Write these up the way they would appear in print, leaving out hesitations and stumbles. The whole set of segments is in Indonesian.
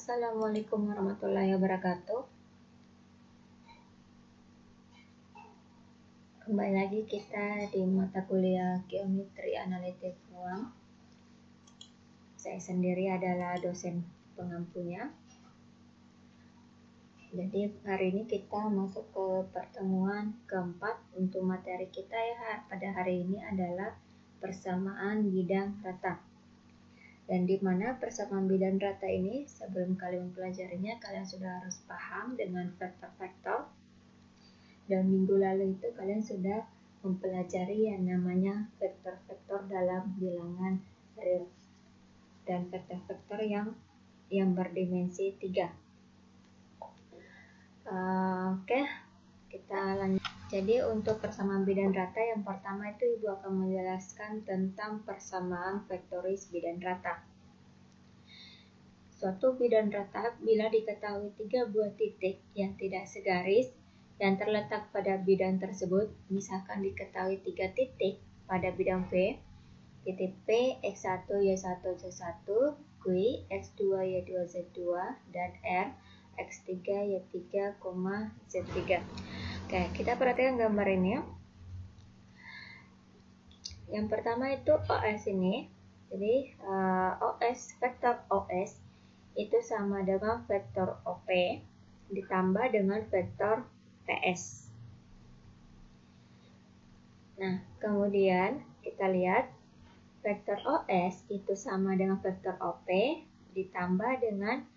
Assalamualaikum warahmatullahi wabarakatuh. Kembali lagi kita di mata kuliah Geometri Analitik Ruang. Saya sendiri adalah dosen pengampunya. Jadi hari ini kita masuk ke pertemuan keempat untuk materi kita ya. Pada hari ini adalah persamaan bidang rata. Dan di mana persamaan bidang rata ini, sebelum kalian mempelajarinya, kalian sudah harus paham dengan vektor-vektor. Dan minggu lalu itu kalian sudah mempelajari yang namanya vektor-vektor dalam bilangan real dan vektor-vektor yang berdimensi 3. Oke, kita lanjut. Jadi untuk persamaan bidang rata yang pertama itu Ibu akan menjelaskan tentang persamaan vektoris bidang rata. Suatu bidang rata bila diketahui 3 buah titik yang tidak segaris yang terletak pada bidang tersebut, misalkan diketahui 3 titik pada bidang P, titik P, X1, Y1, Z1, Q, X2, Y2, Z2, dan R, X3, Y3, Z3. Oke, kita perhatikan gambar ini ya. Yang pertama itu OS ini. Jadi vektor OS itu sama dengan vektor OP ditambah dengan vektor PS. Nah, kemudian kita lihat vektor OS itu sama dengan vektor OP ditambah dengan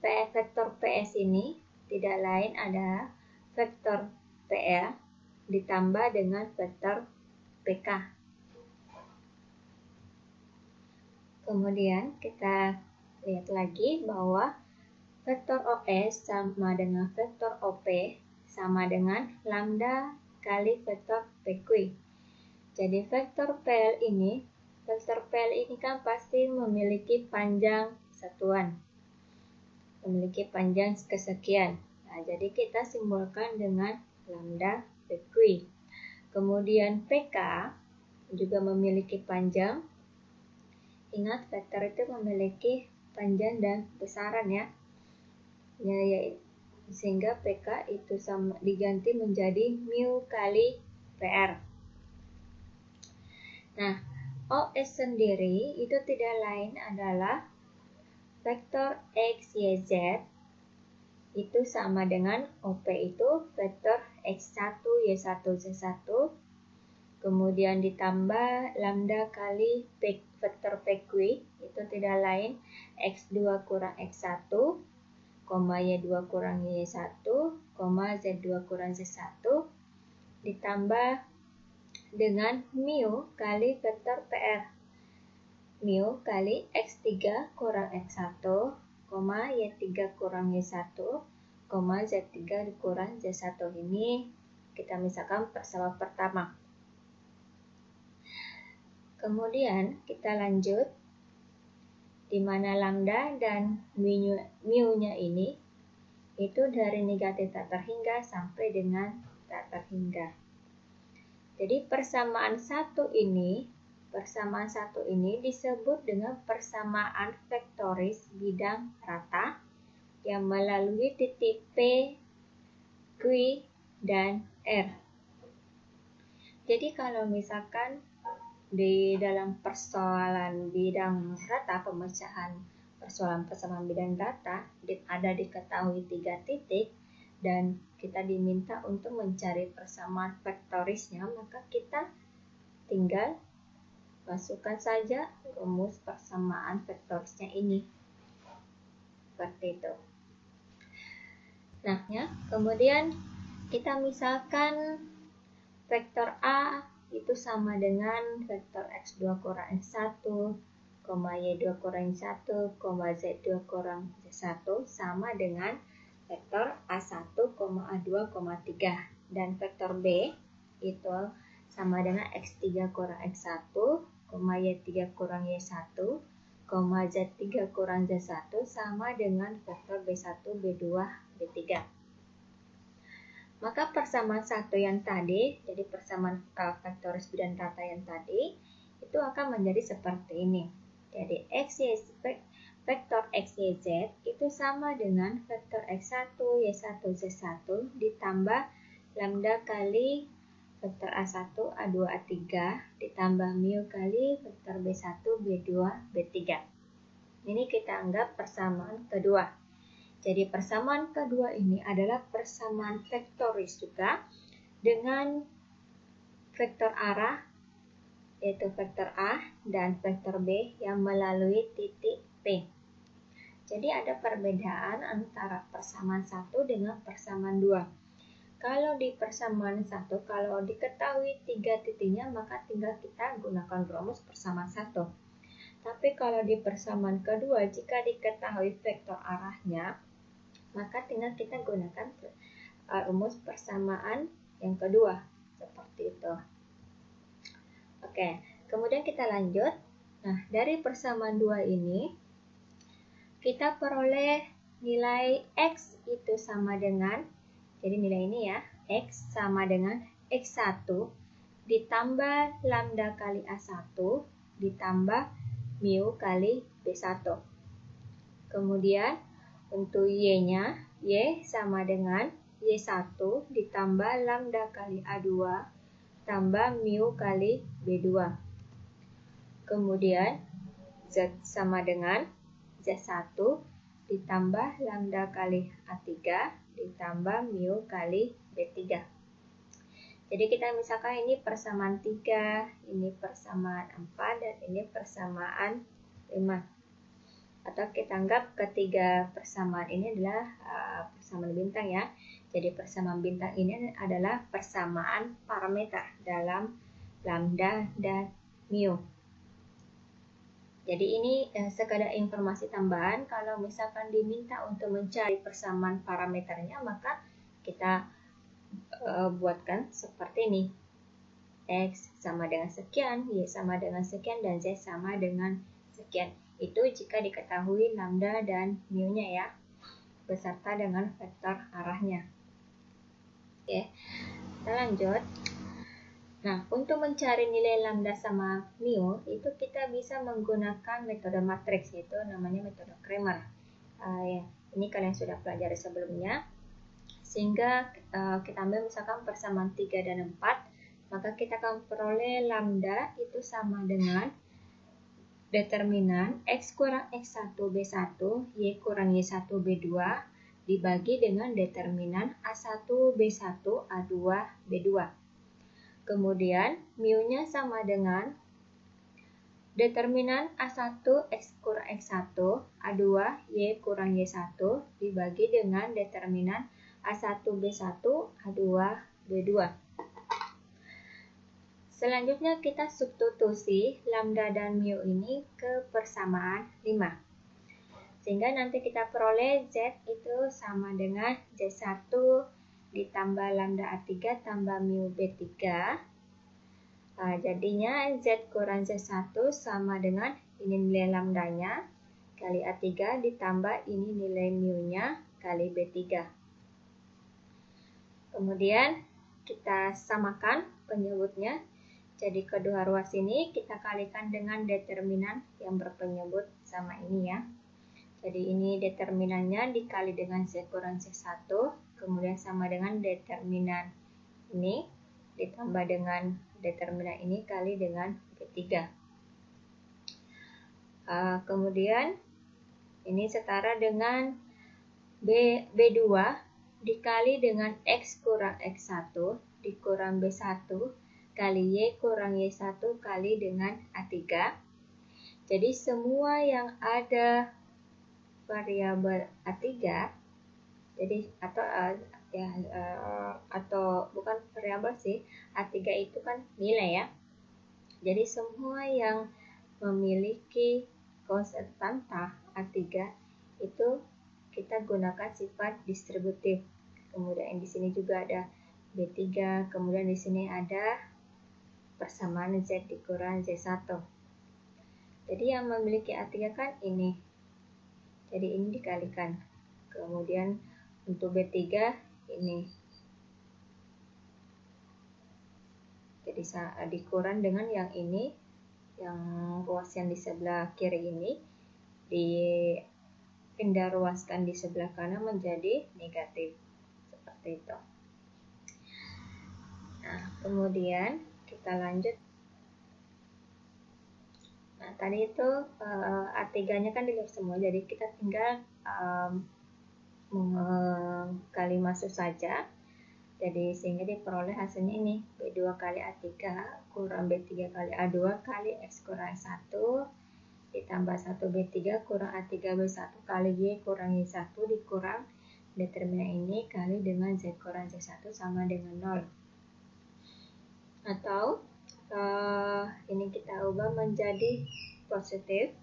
vektor PS ini tidak lain adalah vektor PL ditambah dengan vektor PK. Kemudian kita lihat lagi bahwa vektor OS sama dengan vektor OP sama dengan lambda kali vektor PQ. Jadi vektor PL ini kan pasti memiliki panjang satuan. Memiliki panjang kesekian. Nah, jadi kita simbolkan dengan lambda PQ. Kemudian PK juga memiliki panjang. Ingat vektor itu memiliki panjang dan besaran ya. Sehingga PK itu sama diganti menjadi mu kali PR. Nah, OS sendiri itu tidak lain adalah vektor X, Y, Z itu sama dengan OP itu vektor X1, Y1, Z1, kemudian ditambah lambda kali vektor PQ itu tidak lain X2 kurang X1, Y2 kurang Y1, Z2 kurang Z1, ditambah dengan mu kali vektor PR. Mu kali X3 kurang X1, Y3 kurang Y1, Z3 kurang Z1. Ini kita misalkan persamaan pertama. Kemudian kita lanjut di mana lambda dan mu-nya ini itu dari negatif tak terhingga sampai dengan tak terhingga. Jadi persamaan satu ini disebut dengan persamaan vektoris bidang rata yang melalui titik P, Q, dan R. Jadi kalau misalkan di dalam persoalan bidang rata, pemecahan persoalan persamaan bidang rata ada diketahui 3 titik dan kita diminta untuk mencari persamaan vektorisnya, maka kita tinggal masukkan saja rumus persamaan vektorisnya ini. Seperti itu. Nah, ya, kemudian kita misalkan vektor A itu sama dengan vektor X2 kurang X1, Y2 kurang Y1, Z2 kurang Z1 sama dengan vektor A1, A2, 3. Dan vektor B itu sama dengan X3 kurang X1, Y3 kurang Y1, Z3 kurang Z1 sama dengan vektor B1, B2, B3. Maka persamaan satu yang tadi, jadi persamaan vektoris bidang rata yang tadi, itu akan menjadi seperti ini. Jadi vektor X, Y, Z itu sama dengan vektor X1, Y1, Z1 ditambah lambda kali vektor A1, A2, A3 ditambah mu kali vektor B1, B2, B3. Ini kita anggap persamaan kedua. Jadi persamaan kedua ini adalah persamaan vektoris juga dengan vektor arah, yaitu vektor A dan vektor B yang melalui titik P. Jadi ada perbedaan antara persamaan 1 dengan persamaan 2. Kalau di persamaan 1, kalau diketahui 3 titiknya, maka tinggal kita gunakan rumus persamaan 1. Tapi kalau di persamaan kedua, jika diketahui vektor arahnya, maka tinggal kita gunakan rumus persamaan yang kedua. Seperti itu. Oke, kemudian kita lanjut. Nah, dari persamaan 2 ini, kita peroleh nilai X itu sama dengan, jadi nilai ini ya, X sama dengan X1 ditambah lambda kali A1 ditambah mu kali B1. Kemudian untuk Y-nya, Y sama dengan Y1 ditambah lambda kali A2 tambah mu kali B2. Kemudian Z sama dengan Z1 ditambah lambda kali A3 ditambah mu kali B3. Jadi kita misalkan ini persamaan 3, ini persamaan 4, dan ini persamaan 5. Atau kita anggap ketiga persamaan ini adalah persamaan bintang ya. Jadi persamaan bintang ini adalah persamaan parameter dalam lambda dan mu. Jadi ini sekadar informasi tambahan. Kalau misalkan diminta untuk mencari persamaan parameternya, maka kita buatkan seperti ini. X sama dengan sekian, Y sama dengan sekian, dan Z sama dengan sekian. Itu jika diketahui lambda dan mu-nya ya, beserta dengan vektor arahnya. Oke, kita lanjut. Nah, untuk mencari nilai lambda sama mu, itu kita bisa menggunakan metode matriks, yaitu namanya metode Cramer. Ya, ini kalian sudah pelajari sebelumnya. Sehingga kita ambil misalkan persamaan 3 dan 4, maka kita akan peroleh lambda itu sama dengan determinan X kurang X1 B1, Y kurang Y1 B2, dibagi dengan determinan A1 B1, A2 B2. Kemudian, mu-nya sama dengan determinan A1 X kurang X1, A2 Y kurang Y1 dibagi dengan determinan A1 B1, A2 B2. Selanjutnya kita substitusi lambda dan mu ini ke persamaan 5. Sehingga nanti kita peroleh Z itu sama dengan Z1 ditambah lambda A3 tambah mu B3. Jadinya Z kurang Z1 sama dengan ini nilai lambdanya kali A3 ditambah ini nilai mu-nya kali B3. Kemudian kita samakan penyebutnya. Jadi kedua ruas ini kita kalikan dengan determinan yang berpenyebut sama ini ya. Jadi ini determinannya dikali dengan Z kurang Z1, kemudian sama dengan determinan ini ditambah dengan determinan ini kali dengan B3. Kemudian ini setara dengan B2 dikali dengan X kurang X1 dikurang B1 kali Y kurang Y1 kali dengan A3. Jadi semua yang ada variabel A3, jadi atau bukan variabel sih, A3 itu kan nilai ya. Jadi semua yang memiliki konstanta A3 itu kita gunakan sifat distributif. Kemudian di sini juga ada B3, kemudian di sini ada persamaan Z dikurang Z1. Jadi yang memiliki A3 kan ini. Jadi ini dikalikan. Kemudian untuk B3 ini. Jadi dikurang dengan yang ini, yang ruas yang di sebelah kiri ini. dipindah-ruaskan di sebelah kanan menjadi negatif. Seperti itu. Nah, kemudian kita lanjut. Nah, tadi itu A3-nya kan dilihat semua, jadi kita tinggal kali masuk saja. Jadi sehingga diperoleh hasilnya ini, B2 kali A3 kurang B3 kali A2 kali X kurang 1 ditambah 1B3 kurang A3B1 kali Y kurang Y1 dikurang determinan ini kali dengan Z kurang Z1 sama dengan 0. Atau ini kita ubah menjadi positif.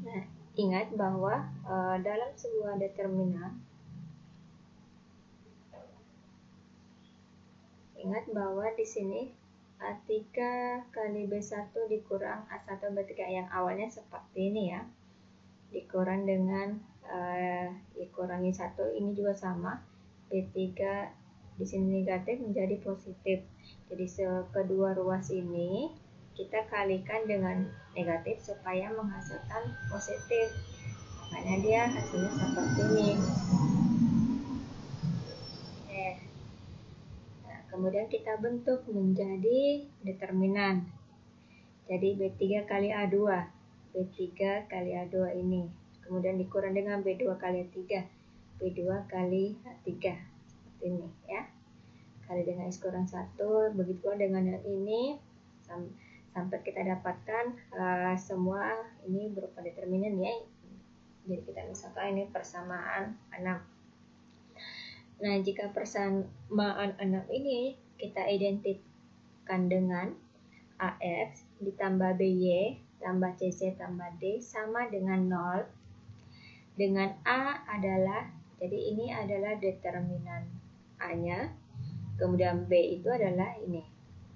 Nah, ingat bahwa dalam sebuah determinan, ingat bahwa di sini A3 kali B1 dikurang A1 B3 yang awalnya seperti ini ya, dikurang dengan Y kurang Y1, ini juga sama, B3 di sini negatif menjadi positif. Jadi kedua ruas ini kita kalikan dengan negatif supaya menghasilkan positif. Makanya dia hasilnya seperti ini. Nah, kemudian kita bentuk menjadi determinan. Jadi B3 kali A2, B3 kali A2 ini. Kemudian dikurang dengan B2 kali A3, B2 kali A3. Seperti ini ya. Kali dengan X kurang 1, begitu pula dengan yang ini, sampai kita dapatkan semua ini berupa determinan ya. Jadi kita misalkan ini persamaan 6. Nah, jika persamaan 6 ini kita identikkan dengan AX ditambah BY tambah CC tambah D sama dengan 0, dengan A adalah, jadi ini adalah determinan A-nya, kemudian B itu adalah ini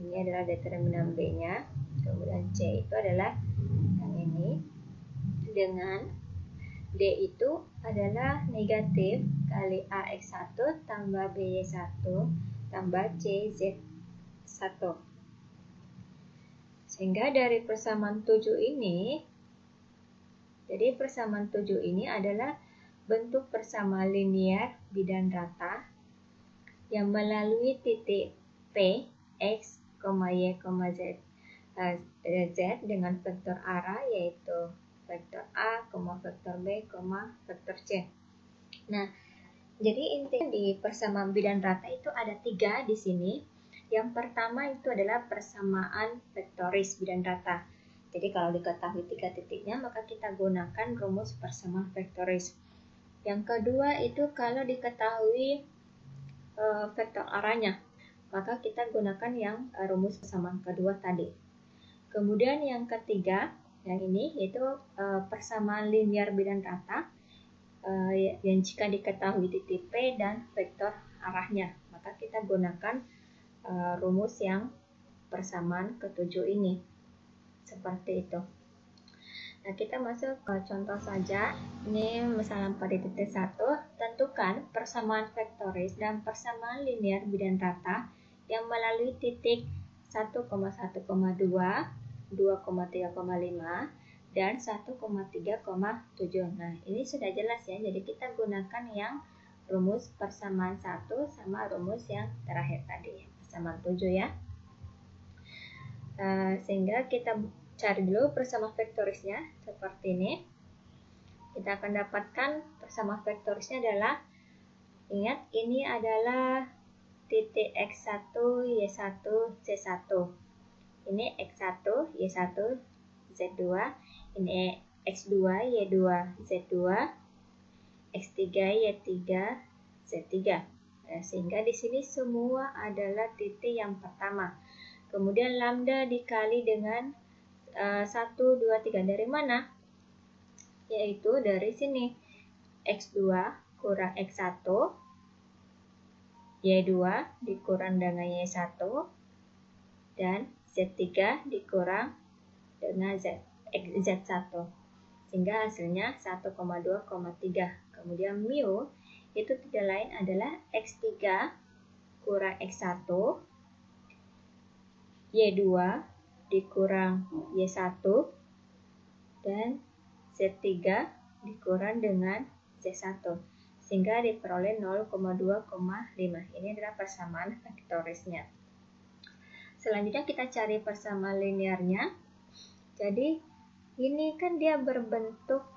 adalah determinan B-nya, kemudian C itu adalah yang ini, dengan D itu adalah negatif kali AX1 tambah BY1 tambah CZ1. Sehingga dari persamaan 7 ini, jadi persamaan 7 ini adalah bentuk persamaan linear bidang rata yang melalui titik P, X, Y, Z, Z dengan vektor arah yaitu vektor A, vektor B, vektor C. Nah, jadi intinya di persamaan bidang rata itu ada 3 di sini. Yang pertama itu adalah persamaan vektoris bidang rata. Jadi kalau diketahui 3 titiknya, maka kita gunakan rumus persamaan vektoris. Yang kedua itu kalau diketahui vektor arahnya, maka kita gunakan yang rumus persamaan kedua tadi. Kemudian yang ketiga, yang ini yaitu persamaan linear bidang rata yang jika diketahui titik P dan vektor arahnya, maka kita gunakan rumus yang persamaan ketujuh ini. Seperti itu. Nah, kita masuk ke contoh saja. Ini misalnya pada titik 1, tentukan persamaan vektoris dan persamaan linear bidang rata yang melalui titik 1,1,2, 2,3,5, dan 1,3,7. Nah, ini sudah jelas ya. Jadi kita gunakan yang rumus persamaan 1 sama rumus yang terakhir tadi, persamaan 7 ya. Sehingga kita cari dulu persamaan vektorisnya seperti ini. Kita akan dapatkan persamaan vektorisnya adalah, ingat ini adalah titik X1, Y1, Z1. Ini X1, Y1, Z2. Ini X2, Y2, Z2. X3, Y3, Z3. Nah, sehingga di sini semua adalah titik yang pertama. Kemudian lambda dikali dengan 1, 2, 3. Dari mana? Yaitu dari sini. X2 kurang X1, Y2 dikurang dengan Y1, dan Z3 dikurang dengan Z1. Sehingga hasilnya 1,2,3. Kemudian mu itu tidak lain adalah X3 kurang X1, Y2 dikurang Y1, dan Z3 dikurang dengan Z1 sehingga diperoleh 0,2,5. Ini adalah persamaan vektorisnya. Selanjutnya kita cari persamaan linearnya. Jadi ini kan dia berbentuk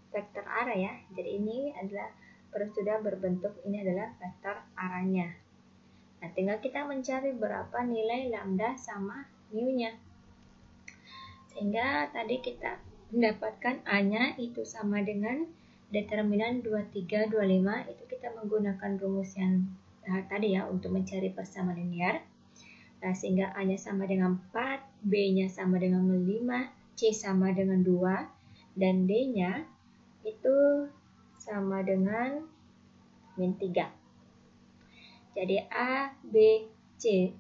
vektor arah ya. Jadi ini adalah sudah berbentuk, ini adalah vektor arahnya. Nah, tinggal kita mencari berapa nilai lambda sama mu-nya. Sehingga tadi kita mendapatkan A-nya itu sama dengan determinan 23, 25. Itu kita menggunakan rumus yang tadi ya untuk mencari persamaan linear. Nah, sehingga A-nya sama dengan 4, B-nya sama dengan 5, C sama dengan 2, dan D-nya itu sama dengan min 3. Jadi A, B, C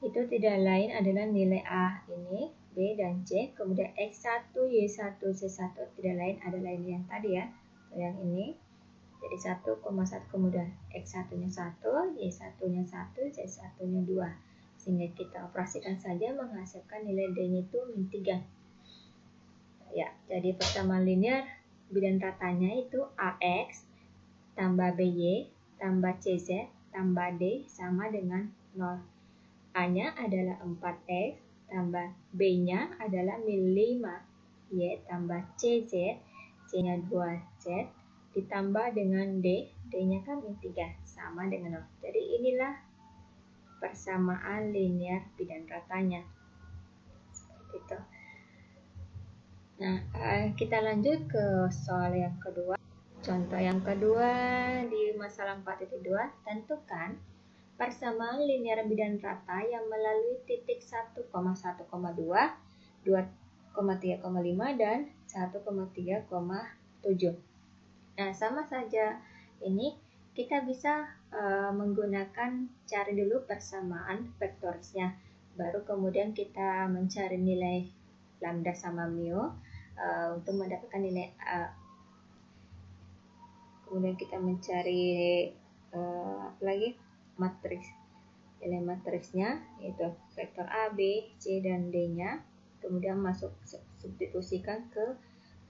itu tidak lain adalah nilai A ini, B dan C, kemudian X1, Y1, Z1 tidak lain adalah ini yang tadi ya, yang ini. Jadi 1,1 kemudian X1-nya 1, Y1-nya 1, Z1-nya 2. Sehingga kita operasikan saja menghasilkan nilai D-nya itu min 3. Ya, jadi persamaan linear bidan ratanya itu AX tambah BY tambah CZ tambah D sama dengan 0. A-nya adalah 4X tambah B-nya adalah min 5, Y tambah CZ, C-nya 2Z, ditambah dengan D, D-nya kan min 3, sama dengan 0. Jadi inilah persamaan linear bidan ratanya. Seperti itu. Nah, kita lanjut ke soal yang kedua. Contoh yang kedua di masalah 4.2, tentukan persamaan linear bidan rata yang melalui titik 1,1,2, 2,3,5, dan 1,3,7. Nah, sama saja ini kita bisa menggunakan cari dulu persamaan vektorisnya. Baru kemudian kita mencari nilai lambda sama mu untuk mendapatkan nilai A. Kemudian kita mencari lagi matriks, nilai matriksnya yaitu vektor A, B, C, dan D-nya. Kemudian masuk substitusikan ke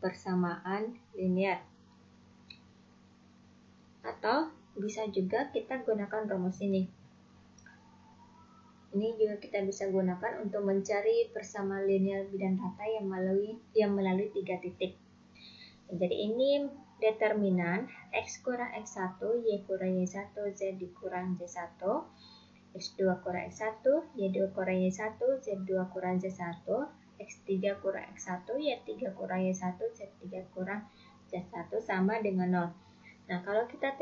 persamaan linear. Atau bisa juga kita gunakan rumus ini. Ini juga kita bisa gunakan untuk mencari persamaan linear bidan rata yang melalui 3 titik. Jadi ini determinan X kurang X1, Y kurang Y1, Z dikurang Z1, X2 kurang X1, Y2 kurang Y1, Z2 kurang Z1, X3 kurang X1, Y3 kurang Y1, Z3 kurang Z1 sama dengan 0. Nah, kalau kita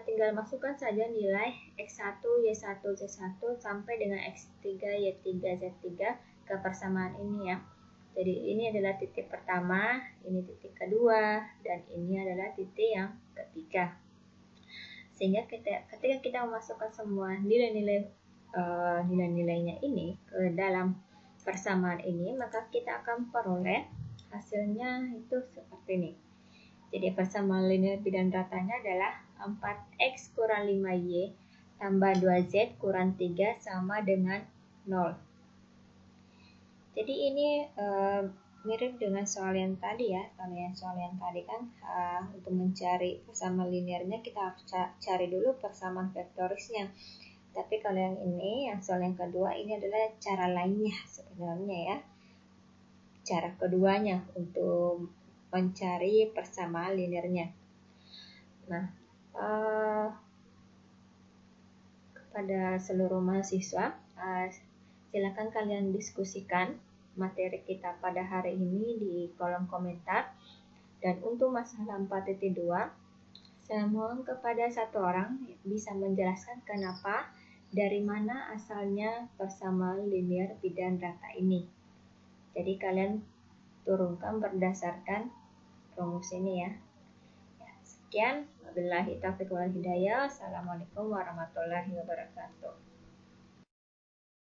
tinggal masukkan saja nilai X1, Y1, Z1 sampai dengan X3, Y3, Z3 ke persamaan ini ya. Jadi ini adalah titik pertama, ini titik kedua, dan ini adalah titik yang ketiga. Sehingga ketika kita memasukkan semua nilai-nilainya ini ke dalam persamaan ini, maka kita akan peroleh hasilnya itu seperti ini. Jadi persamaan linear bidan ratanya adalah 4X kurang 5Y tambah 2Z kurang 3 sama dengan 0. Jadi ini mirip dengan soal yang tadi ya. Soal yang tadi kan untuk mencari persamaan linearnya kita harus cari dulu persamaan vektorisnya. Tapi kalau yang ini, yang soal yang kedua, ini adalah cara lainnya sebenarnya ya. Cara keduanya untuk mencari persamaan linearnya. Nah, kepada seluruh mahasiswa, silakan kalian diskusikan materi kita pada hari ini di kolom komentar. Dan untuk masalah 4.2, saya mohon kepada satu orang bisa menjelaskan kenapa, dari mana asalnya persamaan linear bidan rata ini. Jadi kalian turunkan berdasarkan rumus ini ya. Sekian, wabillahi taufiq wal hidayah. Assalamualaikum warahmatullahi wabarakatuh.